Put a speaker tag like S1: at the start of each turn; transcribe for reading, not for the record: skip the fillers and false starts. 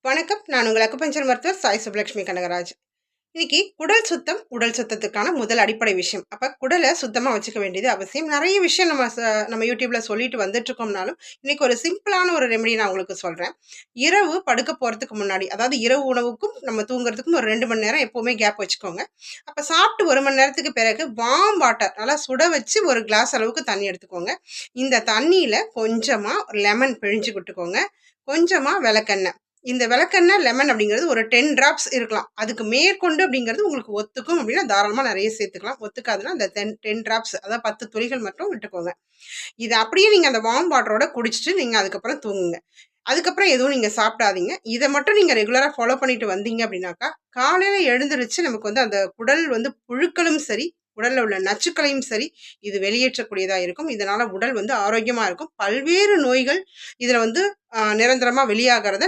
S1: வணக்கம். நான் உங்கள் அக்குபஞ்சர் மருத்துவர் சாய் சுப்புலட்சுமி கனகராஜ். இன்னைக்கு குடல் சுத்தம், உடல் சுத்தத்துக்கான முதல் அடிப்படை விஷயம். அப்ப குடல சுத்தமா வச்சுக்க வேண்டியது அவசியம். நெறைய விஷயம் நம்ம YouTubeல சொல்லிட்டு வந்துட்டுருக்கோம்னாலும், இன்னைக்கு ஒரு சிம்பிளான ஒரு ரெமெடி நான் உங்களுக்கு சொல்றேன். இரவு படுக்க போறதுக்கு முன்னாடி, அதாவது இரவு உணவுக்கும், நம்ம தூங்குறதுக்கும் ஒரு 2 மணி நேரம் எப்பவுமே கேப் வச்சுக்கோங்க. அப்ப சாப்பிட்டு 1 மணி நேரத்துக்கு பிறகு வார்ம் வாட்டர் நல்லா சுட வச்சு ஒரு கிளாஸ் அளவுக்கு தண்ணி எடுத்துக்கோங்க. இந்த தண்ணீல கொஞ்சமா லெமன் பிழிஞ்சு விட்டுக்கோங்க. கொஞ்சமா விளக்கெண்ணெய். இந்த விளக்கெண்ணெய், லெமன் அப்படிங்கிறது ஒரு 10 டிராப்ஸ் இருக்கலாம். அதுக்கு மேற்கொண்டு அப்படிங்கிறது உங்களுக்கு ஒத்துக்கும் அப்படின்னா தாராளமா நெறைய சேர்த்துக்கலாம். ஒத்துக்காதுன்னா அந்த 10 டிராப்ஸ் அதாவது 10 துளிகள் மட்டும் விட்டுக்கோங்க. இத அப்படியே நீங்க அந்த வார்ம் வாட்டரோட குடிச்சிட்டு நீங்க அதுக்கப்புறம் தூங்குங்க. அதுக்கப்புறம் எதுவும் நீங்க சாப்பிடாதீங்க. இத மட்டும் நீங்க ரெகுலரா ஃபாலோ பண்ணிட்டு வந்தீங்க அப்படின்னாக்கா, காலையில எழுந்திருச்சு நமக்கு வந்து அந்த குடல் வந்து புழுக்களும் சரி, உடல்ல உள்ள நச்சுக்களையும் சரி, இது வெளியேற்றக்கூடியதா இருக்கும். இதனால உடல் வந்து ஆரோக்கியமா இருக்கும். பல்வேறு நோய்கள் இதுல வந்து நிரந்தரமா வெளியாகறத